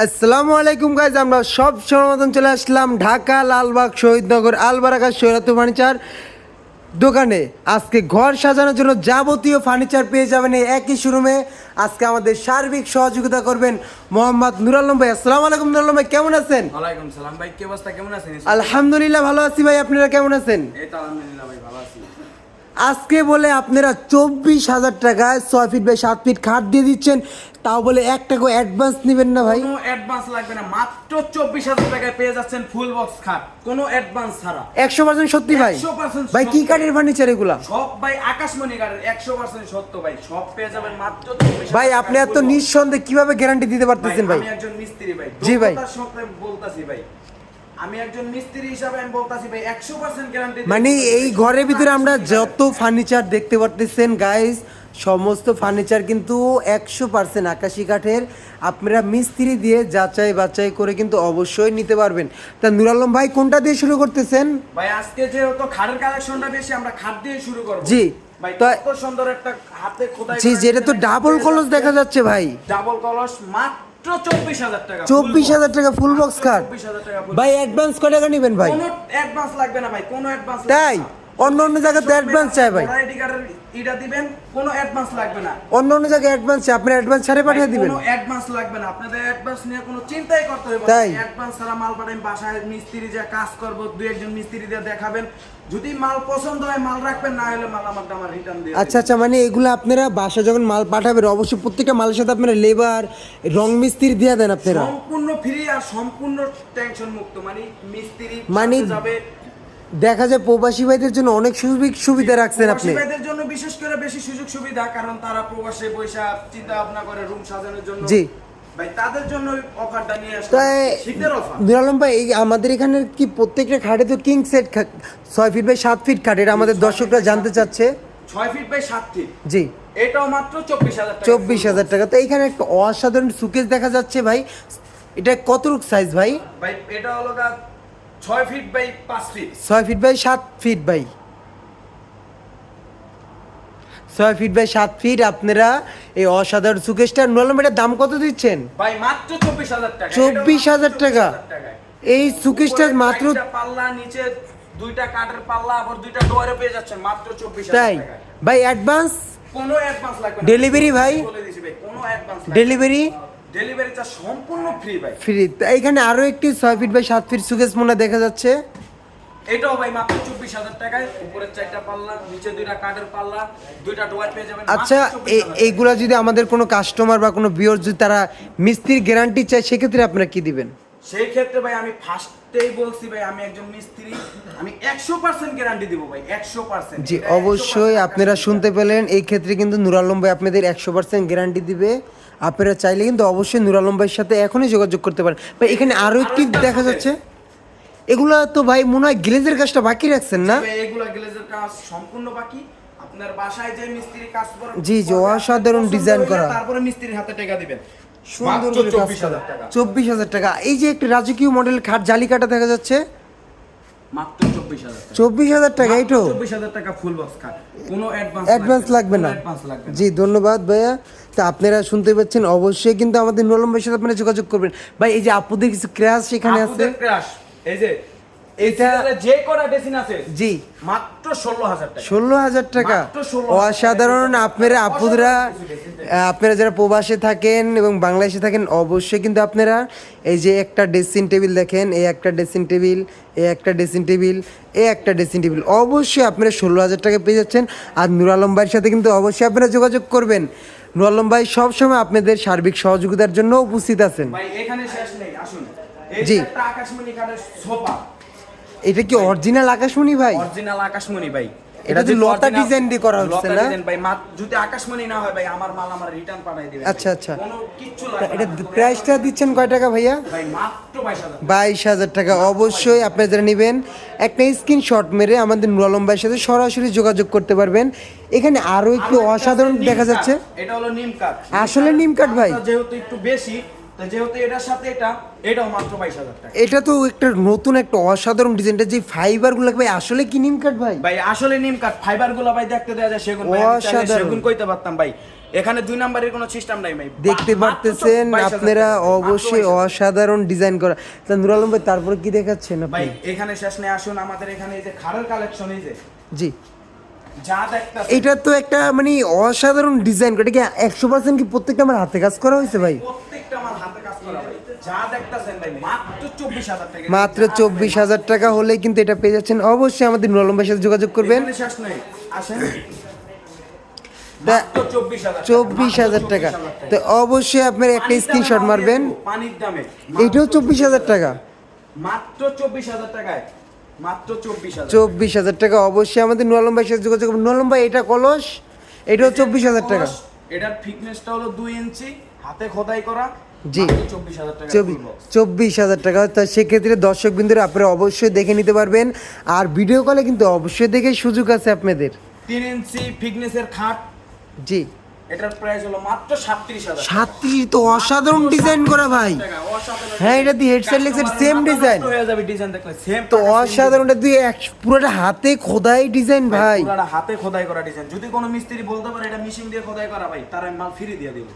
আসসালামু আলাইকুম গাইজ, আমরা সব সময় মতন চলে আসলাম ঢাকা লালবাগ শহীদনগর আলবারাকা সৈরাতুল ফার্নিচার দোকানে। আজকে ঘর সাজানোর জন্য যাবতীয় ফার্নিচার পেয়ে যাবেন এই একই শোরুমে। আজকে আমাদের সার্বিক সহযোগিতা করবেন মোহাম্মদ নুর আলম ভাই। আসসালামু আলাইকুম নুর আলম ভাই, কেমন আছেন? ওয়ালাইকুম সালাম ভাই, কি অবস্থা, কেমন আছেন? আলহামদুলিল্লাহ ভালো আছি ভাই, আপনারা কেমন আছেন? এই তো আলহামদুলিল্লাহ ভাই, ভালো আছি। আজকে বলে আপনারা 24,000 টাকায় 6 ফিট বাই 7 ফিট খাট দিয়ে দিচ্ছেন, তাও বলে 1 টাকা অ্যাডভান্স নেবেন না ভাই? কোনো অ্যাডভান্স লাগবে না, মাত্র 24,000 টাকায় পেয়ে যাচ্ছেন ফুল বক্স খাট, কোনো অ্যাডভান্স ছাড়া। 100% সত্যি ভাই? 100% ভাই কি সত্যি। কাঠের ফার্নিচার এগুলা? সব ভাই আকাশমণি কাঠের, 100% সত্য ভাই। সব পেয়ে যাবেন মাত্র 24,000 ভাই আপনি এত নিঃসন্দেহে কিভাবে গ্যারান্টি দিতে পারতেছেন ভাই? আমি একজন মিস্ত্রি ভাই, জি ভাই, দক্ষতার সাথে বলতাছি ভাই, আমি একজন মিস্ত্রি হিসাবে আমি বলতাছি ভাই 100% গ্যারান্টি। মানে এই ঘরের ভিতরে আমরা যত ফার্নিচার দেখতে পারতেছেন গাইস, সমস্ত ফার্নিচার কিন্তু 100% আকাশি কাঠের। আপনারা মিস্ত্রি দিয়ে যাচাই বাছাই করে কিন্তু অবশ্যই নিতে পারবেন। তা নুর আলম ভাই কোনটা দিয়ে শুরু করতেছেন? ভাই আজকে যেহেতু খাটের কালেকশনটা বেশি, আমরা খাট দিয়ে শুরু করব। জি ভাই, তো কত সুন্দর একটা হাতে খোদাই জি, করা যেটা তো একটা ডাবল পেয়ে কলস যাচ্ছে। দেখা যাচ্ছে ভাই। ডাবল কলস মাত্র 24,000 টাকা। 24,000 টাকা ফুল বক্স খাট। 24,000 টাকা full ভাই box। অ্যাডভান্স কত টাকা নেবেন ভাই? কোনো অ্যাডভান্স লাগবে না ভাই, কোনো অ্যাডভান্স তাই? অন্য অন্য জায়গাতে অ্যাডভান্স চাই ভাই। আইডি কার্ডের ইটা দিবেন, কোনো অ্যাডভান্স লাগবে না। অন্য অন্য জায়গায় অ্যাডভান্স চাই, আপনি অ্যাডভান্স ছাড়ে পাঠিয়ে দিবেন? কোনো অ্যাডভান্স লাগবে না, আপনাদের অ্যাডভান্স নিয়ে কোনো চিন্তাই করতে হবে না। তাই? অ্যাডভান্স ছাড়া মাল পাঠাবেন, বাসায় মিস্ত্রি যে কাজ করব, দুই একজন মিস্ত্রি দিয়ে দেখাবেন, যদি মাল পছন্দ হয় মাল রাখবেন, না হলে মাল আমার রিটার্ন দিয়ে আচ্ছা আচ্ছা, মানে এগুলো আপনারা বাসা যখন মাল পাঠাবেন অবশ্যই প্রত্যেকটা মালের সাথে আপনারা লেবার রং মিস্ত্রি দিয়ে দেন আপনারা? সম্পূর্ণ ফ্রি আর সম্পূর্ণ টেনশন মুক্ত, মানে মিস্ত্রি মানে সাথে যাবে। দেখা যায় প্রবাসী ভাইদের জন্য অনেক সুবিধা রাখছেন আপনি। প্রবাসী ভাইদের জন্য বিশেষ করে বেশি সুযোগ সুবিধা, কারণ তারা প্রবাসে বৈশা চিন্তা ভাবনা করে রুম সাজানোর জন্য। জি ভাই তাদের জন্য অফারটা নিয়ে আসলাম, তাই শীতের অফার। নুর আলম ভাই, এই আমাদের এখানে কি প্রত্যেকটা খাটে তো king set 6 feet by 7 feet খাট, এটা আমাদের দর্শকরা জানতে চাচ্ছে। 6 ফিট বাই 7 ফিট, জি এটাও মাত্র 24,000 টাকা। 24,000 টাকা। তো এইখানে একটা অসাধারণ সুকেস দেখা যাচ্ছে ভাই, এটা কত রুক সাইজ ভাই? ভাই এটা হলো 6 feet by 5 feet. 6 feet by 7 feet ভাই, 6 ফিট বাই 7 ফিট। আপনারা এই অসাধারণ সুকেশটা নুর এটার দাম কত দিচ্ছেন? ভাই মাত্র 24,000 টাকা। 24,000 টাকা। এই সুকেশটা উপরে মাত্র, চারটা পাল্লা, নিচে দুইটা কাঠের পাল্লা, আবার দুইটা ডোরে পেয়ে যাচ্ছেন মাত্র 24,000 তাই টাকা। ভাই? অ্যাডভান্স কোনো অ্যাডভান্স লাগবে না। ডেলিভারি ভাই? বলে দিছি ভাই, কোনো অ্যাডভান্স লাগবে না। ডেলিভারি ডেলিভারিটা সম্পূর্ণ ফ্রি ভাই। ফ্রি। এইখানে আরো একটি 6 ফিট বাই 7 ফিট সুকেশ মনে দেখা যাচ্ছে, এটাও ভাই মাত্র 24,000 টাকায়, উপরে চারটা পাল্লা, নিচে দুইটা কাঠের পাল্লা, দুইটা ডোয়ার পেয়ে যাবেন। আচ্ছা এইগুলা যদি আমাদের কোনো কাস্টমার বা কোনো ভিউয়ার যদি তারা মিস্ত্রির গ্যারান্টি চায়, সেক্ষেত্রে আপনারা কি দিবেন? সেই ক্ষেত্রে ভাই আমি ফার্স্টেই বলছি ভাই, আমি একজন মিস্ত্রি, আমি 100% গ্যারান্টি দিব ভাই, 100%। জি অবশ্যই আপনারা শুনতে পেলেন, এই ক্ষেত্রে কিন্তু নুর আলম ভাই আপনাদের 100% গ্যারান্টি দিবে। আপনারা চাইলে কিন্তু অবশ্যই নুর আলম ভাইয়ের সাথে এখনই যোগাযোগ করতে পারেন। ভাই এখানে আরো একটি দেখা যাচ্ছে, এগুলা তো ভাই মনে হয় গ্লেজের কাজটা বাকি রাখছেন না? ভাই এগুলা গ্লেজের কাজ সম্পূর্ণ বাকি, আপনার বাসায় যে মিস্ত্রি কাজ করে, জি জি, অসাধারণ ডিজাইন করা, তারপরে মিস্ত্রির হাতে টাকা দিবেন। সুন্দর মাত্র করে কাজ 24,000 করা। টাকা। 24,000 টাকা। এই যে একটা রাজকীয় মডেল খাট জালিকাটা দেখা যাচ্ছে, মাত্র 24,000 টাকা। 24,000 টাকা। এইটো 24,000 টাকা ফুল বক্স খাট, কোনো অ্যাডভান্স লাগবে না? অ্যাডভান্স লাগবে না। জি ধন্যবাদ ভাইয়া। তা আপনারা শুনতে পাচ্ছেন, অবশ্যই কিন্তু আমাদের নুর আলম ভাইয়ের সাথে আপনারা যোগাযোগ করবেন। ভাই এই যে আপুদের কিছু ক্র্যাশ এখানে আছে, আপুদের ক্রাশ, এই যে এটা যে কটা ডেসিন আছে, জি মাত্র 16,000 টাকা। 16,000 টাকা। মাত্র 16,000 অসাধারণ। আপনারা আপুরা, আপনারা যারা প্রবাসে থাকেন এবং বাংলাদেশে থাকেন, অবশ্যই কিন্তু আপনারা এই যে একটা ড্রেসিং টেবিল দেখেন, এই একটা ড্রেসিং টেবিল, এই একটা ড্রেসিং টেবিল, এই একটা ড্রেসিং টেবিল, অবশ্যই আপনারা 16,000 টাকা পেয়ে যাচ্ছেন। আর নুর আলম ভাইয়ের সাথে কিন্তু অবশ্যই আপনারা যোগাযোগ করবেন। নুর আলম ভাই সবসময় আপনাদের সার্বিক সহযোগিতার জন্য উপস্থিত আছেন। ভাই এখানে শেষ নেই, আসুন। এই জি। যে একটা আকাশমণি কাঠের সোফা, এটা কি অরিজিনাল আকাশমণি ভাই? অরিজিনাল আকাশমণি ভাই। এটা যে যদি লতা original ডিজাইন দিয়ে করা হচ্ছে লতা না? ডিজাইন ভাই, যদি আকাশমণি না হয় ভাই, আমার মাল আমার রিটার্ন পাঠাই দিবেন। আচ্ছা আচ্ছা। কোনো কিচ্ছু তা লাগবে এটা না। প্রাইসটা দিচ্ছেন কয় টাকা ভাইয়া? ভাই মাত্র 22,000। 22,000 টাকা। অবশ্যই আপনারা যারা নেবেন একটা স্ক্রিনশট মেরে আমাদের নুর আলম ভাইয়ের সাথে সরাসরি যোগাযোগ করতে পারবেন। এখানে আরো একটু আরো একটা অসাধারণ আছে নিম দেখা কাঠ। যাচ্ছে, এটা হলো নিম কাঠ। আসলে নিম কাঠ ভাই? যেহেতু একটু বেশি, তো যেহেতু এটার সাথে এটাও মাত্র 22,000 টাকা। এটা তো একটা নতুন একটা অসাধারণ ডিজাইনটা, যে ফাইবারগুলো ভাই আসলে কি নিম কাঠ ভাই? ভাই আসলে নিম কাঠ, ফাইবারগুলো ভাই দেখতে দেয়া যায় সেগুন ভাই, আমি চাইলে অসাধারণ। সেগুন কইতে পারতাম ভাই, এখানে 2 নাম্বারের কোনো সিস্টেম নাই ভাই। দেখতে মাত্র পারতেছেন 22,000 আপনারা, টাকা, মাত্র অবশ্যই 22,000 অসাধারণ ডিজাইন করা। তা নুর আলম ভাই তারপরে কি দেখাচ্ছেন ভাই আপনি? এখানে শেষ নেই, আসুন আমাদের এখানে এই যে খাড়ের কালেকশন, এই যে জি, যা দেখতাছেন এটা তো একটা মানে অসাধারণ ডিজাইন করে কি 100% কি প্রত্যেকটা আমার হাতে কাজ করা হয়েছে ভাই? প্রত্যেকটা আমার হাতে কাজ করা ভাই, যা দেখতাছেন ভাই মাত্র 24,000 টাকা। মাত্র 24,000 টাকা হলে কিন্তু এটা পেয়ে যাচ্ছেন। অবশ্যই আমাদের নুর আলম ভাইয়ের সাথে যোগাযোগ করবেন। এখানে শেষ নেই, আসেন তা- মাত্র 24,000 24,000 টাকা। তো অবশ্যই আপনার একটা স্ক্রিনশট মারবেন। পানির দামে এটাও 24,000 টাকা। মাত্র 24,000 টাকায়, মাত্র 24,000। 24,000 টাকা। অবশ্যই আমাদের নুর আলম ভাইয়ের সাথে যোগাযোগ করবেন। নুর আলম ভাই এটা কলস, এটাও 24,000 টাকা। এটার থিকনেসটা হলো 2 ইঞ্চি, হাতে খোদাই করা। জি। মাত্র 24,000 টাকা। 24,000 টাকা। তো সেক্ষেত্রে দর্শক বিন্দুরা আপনারা অবশ্যই দেখে নিতে পারবেন, আর ভিডিও কলে কিন্তু অবশ্যই দেখে সুযোগ আছে আপনাদের। 3 ইঞ্চি থিকনেসের খাট, জি, এটার প্রাইস হলো মাত্র 37,000 টাকা। 37 তো অসাধারণ ডিজাইন করা ভাই। অসাধারণ। হ্যাঁ, এটা দিয়ে হেডসেট লেগসেট সেম ডিজাইন। হয়ে যাবে ডিজাইন দেখলে সেম তো অসাধারণ, এটা দিয়ে পুরোটা হাতে খোদাই ডিজাইন ভাই। পুরাটা হাতে খোদাই করা ডিজাইন। যদি কোনো মিস্ত্রি বলতে পারে এটা মেশিন দিয়ে খোদাই করা ভাই, তার আমি মাল ফ্রি দিয়ে দেব।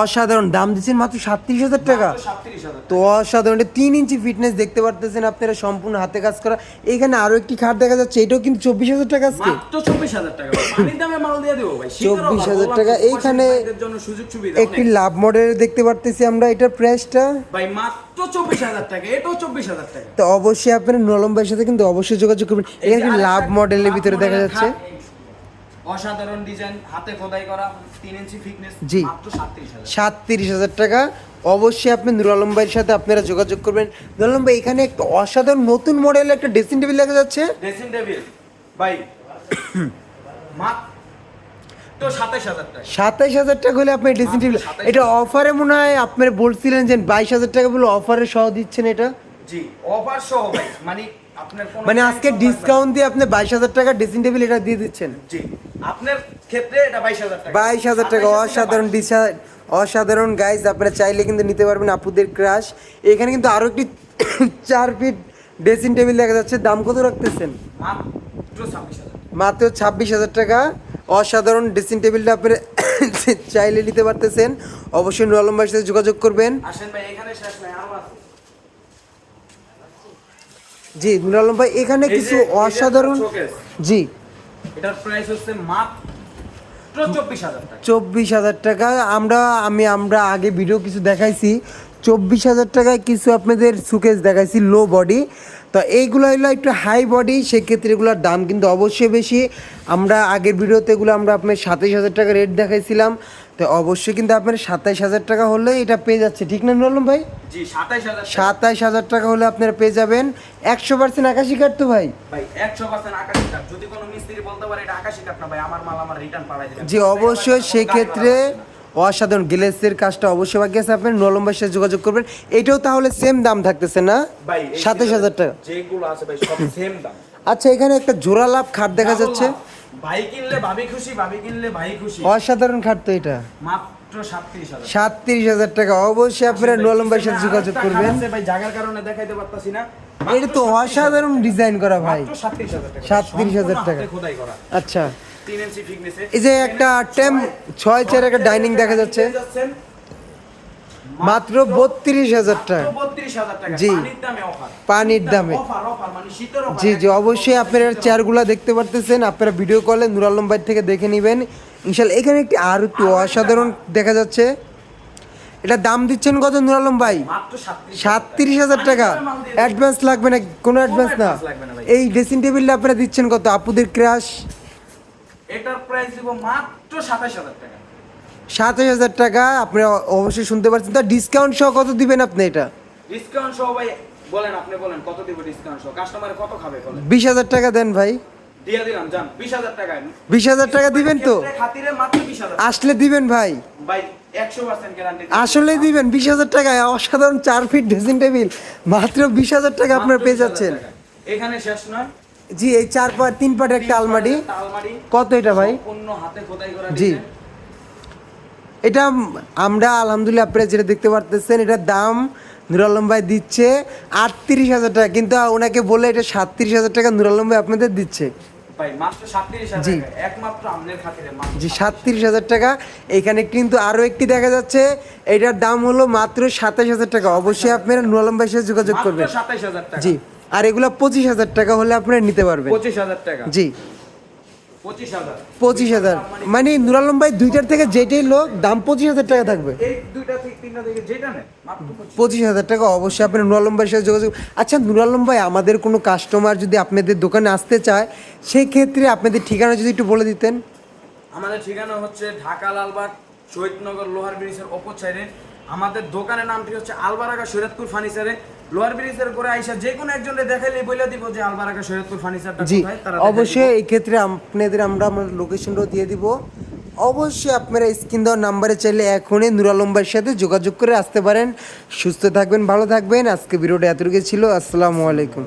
অসাধারণ দাম দিচ্ছেন মাত্র 37,000 টাকা। মাত্র 37,000 তো অসাধারণ, এটা 3 ইঞ্চি ফিটনেস দেখতে পারতেছেন আপনারা, সম্পূর্ণ হাতে কাজ করা। এখানে আরো একটি খাট দেখা যাচ্ছে, এটাও কিন্তু 24,000 টাকা আজকে। মাত্র 24,000 টাকা ভাই। পানির দামে মাল দিয়ে দেব ভাই। 24,000 টাকা। এইখানে জন্য সুযোগ সুবিধা একটি অনেক। লাভ মডেল দেখতে পারতেছি আমরা, এটার প্রাইসটা ভাই মাত্র 24,000 টাকা, এটাও 24,000 টাকা। তো অবশ্যই আপনারা নলম ভাইয়ের সাথে কিন্তু অবশ্যই যোগাযোগ করবেন। এই যে এখানে আরেকটা লাভ মডেলের লাভ ভিতরে দেখা মডেলের যাচ্ছে। খাট, অসাধারণ ডিজাইন, হাতে খোদাই করা, 3 ইঞ্চি ফিটনেস, জি। মাত্র 37,000। 37,000 টাকা। অবশ্যই আপনি নুর আলম ভাইয়ের সাথে আপনারা যোগাযোগ করবেন। নুর আলম ভাই এখানে একটা অসাধারণ নতুন মডেলের একটা ড্রেসিং টেবিল দেখা যাচ্ছে। ড্রেসিং টেবিল ভাই মাত্র 27,000 টাকা। 27,000 টাকা হলে আপনি ড্রেসিং টেবিল, 27,000 এটা অফারে মনে হয় আপনারা বলছিলেন যে 22,000 টাকা বলে অফারে সহ দিচ্ছেন এটা। জি, অফার সহ ভাই, মানে আপনার কোনো মানে আজকে tension লাগবে না। ডিসকাউন্ট দিয়ে আপনি 22,000 টাকা ড্রেসিং টেবিল এটা দিয়ে দিচ্ছেন। জি, আপনার ক্ষেত্রে এটা 22,000 টাকা। 22,000 টাকা। 27,000 অসাধারণ ডিজাইন, অসাধারণ গাইজ, আপনারা চাইলে কিন্তু নিতে পারবেন আপুদের ক্রাশ। এখানে কিন্তু আরো একটি 4 ফিট ড্রেসিং টেবিল দেখা যাচ্ছে। দাম কত রাখতেছেন? মাত্র 26,000। মাত্র 26,000 টাকা। অসাধারণ ড্রেসিং টেবিলটা আপনারা চাইলে নিতে পারতেছেন। অবশ্যই নুর আলম ভাইয়ের সাথে যোগাযোগ করবেন। আসেন ভাই, এখানে শেষ নাই, আরো আছে। জি নুর আলম ভাই, এখানে এই যে- কিছু এই যে অসাধারণ, showcase, জি, এটার প্রাইস হচ্ছে মাত্র 24,000 টাকা। 24,000 টাকা। আমরা আগে ভিডিও কিছু দেখাইছি, 24,000 টাকায় কিছু আপনাদের সুকেস দেখাইছি লো বডি। তো এইগুলো হলো একটু হাই বডি, সেক্ষেত্রে এগুলোর দাম কিন্তু অবশ্যই বেশি। আমরা আগের ভিডিওতে এগুলো আমরা আপনার 27,000 টাকা রেট দেখাইছিলাম। তো অবশ্যই কিন্তু আপনার 27,000 টাকা হলে এটা পেয়ে যাচ্ছে, ঠিক না নুর আলম ভাই? জি, 27,000 টাকা। 27,000 টাকা হলে আপনারা পেয়ে যাবেন 100% আকাশি কাঠ তো ভাই। ভাই 100% আকাশী কাঠ। যদি কোনো মিস্ত্রি বলতে পারে এটা আকাশী কাঠ না ভাই, আমার মাল আমার রিটার্ন পাঠাই দিবেন। জি অবশ্যই, সেক্ষেত্রে অসাধারণ গ্লেসের কাজটা অবশ্যই বাকি আছে, আপনার নলম ভাইয়ের সাথে যোগাযোগ করবেন। এটাও তাহলে সেম দাম থাকতেছে না? ভাই 27,000 টাকা। যেগুলো আছে ভাই সব সেম দাম। আচ্ছা, এখানে একটা জোড়া লাভ খাট দেখা যাচ্ছে। ভাই কিনলে ভাবি খুশি, ভাবি কিনলে ভাই খুশি। অসাধারণ খাট তো এটা। মাত্র 37,000। 37,000 টাকা। অবশ্যই আপনারা নলম ভাইয়ের সাথে যোগাযোগ করবেন। ভাই জায়গার কারণে দেখাইতে পারতাছি না। এটা তো অসাধারণ ডিজাইন করা ভাই। মাত্র 37,000 টাকা। 37,000 টাকা। হাতে খোদাই করা। আচ্ছা, 3 ইঞ্চি ফিটনেসে। এই যে একটা টেম 6 চেয়ার একটা ডাইনিং দেখা যাচ্ছে, মাত্র 32,000 টাকা। 32,000 টাকা। জি। পানির দামে অফার। পানির দামে। অফার মানে শীতের অফার। জি জি, অবশ্যই আপনারা চেয়ারগুলো দেখতে পারতেছেন, আপনারা ভিডিও কলে নুর আলম ভাই থেকে দেখে নেবেন ইনশাল্লাহ। এখানে একটি আরো একটু অসাধারণ দেখা যাচ্ছে, এটা দাম দিচ্ছেন কত নুর আলম ভাই? মাত্র 37,000 টাকা। অ্যাডভান্স লাগবে না? কোনো অ্যাডভান্স না। advance লাগবে না ভাই। এই ড্রেসিং টেবিলটা আপনারা দিচ্ছেন কত? আপুদের ক্রাশ এটার প্রাইস দিব মাত্র 27,000 টাকা। 27,000 টাকা। আপনারা অবশ্যই শুনতে পাচ্ছেন। তা ডিসকাউন্ট সহ কত দিবেন আপনি এটা? ডিসকাউন্ট সহ ভাই বলেন, আপনি বলেন কত দিব ডিসকাউন্ট সহ? কাস্টমারে কত খাবে বলেন? 20,000 টাকা দেন ভাই। দিয়ে দিলাম, জান 20,000 টাকায়। 20,000 টাকা দিবেন তো? ক্ষেত্রে খাতিরে মাত্র 20,000। আসলে দিবেন ভাই, ভাই 100% গ্যারান্টি। আসলে দিবেন 20,000 টাকায় অসাধারণ 4 ফিট ড্রেসিং টেবিল মাত্র 20,000 টাকা আপনারা পেয়ে যাচ্ছেন। এখানে শেষ নয়। জি, এই 4 পাট 3 পাট একটা আলমারি। আলমারি কত এটা ভাই? সম্পূর্ণ হাতে খোদাই করা জি। ডিজাইন। এটা আমরা আলহামদুলিল্লাহ আপনারা যেটা দেখতে পারতেছেন এটার দাম নুর আলম ভাই দিচ্ছে 38,000 টাকা, কিন্তু ওনাকে বলে এটা 37,000 টাকা নুর আলম ভাই আপনাদের দিচ্ছে। ভাই মাত্র 37,000 জি। টাকা, একমাত্র আপনাদের খাতিরে মাত্র জি 37,000 টাকা। এখানে কিন্তু আরও একটি দেখা যাচ্ছে, এটার দাম হলো মাত্র 27,000 টাকা। অবশ্যই আপনারা নুর আলম ভাইয়ের সাথে যোগাযোগ মাত্র করবেন। 27,000 টাকা। জি, আর এগুলো 25,000 টাকা হলে আপনারা নিতে পারবেন। 25,000 টাকা। জি 25,000 25,000, মানে নুর আলম ভাই দুইটার থেকে যেটাই লোক দাম 25,000 টাকা থাকবে। এই দুইটা থেকে তিনটা থেকে যেটা নেন মাত্র 25,000 টাকা। অবশ্যই আপনার নুর আলম ভাইয়ের সাথে যোগাযোগ। আচ্ছা নুর আলম ভাই, আমাদের কোনো কাস্টমার যদি আপনাদের দোকানে আসতে চায় সেই ক্ষেত্রে আপনাদের ঠিকানা যদি একটু বলে দিতেন। আমাদের ঠিকানা হচ্ছে ঢাকা লালবাগ শহীদনগর লোহার ব্রিজের অপর সাইডে। আমাদের দোকানের নামটি হচ্ছে আলবারাকা শরীয়তপুর ফার্নিচারে। লোহার ব্রিজের করে আইসা যে কোনো একজনকে দেখাইলে বলে দিব যে আলবারাকা শরীয়তপুর ফার্নিচারটা জি কোথায়, তারা অবশ্যই এই ক্ষেত্রে আপনাদের আমরা আমার লোকেশনটাও দিয়ে দিব। অবশ্যই আপনারা স্ক্রিন দেওয়ার নাম্বারে চাইলে এখনই নুর আলম ভাইয়ের সাথে যোগাযোগ করে আসতে পারেন। সুস্থ থাকবেন, ভালো থাকবেন। আজকে ভিডিওটা এতটুকু ছিল। আসসালামু আলাইকুম।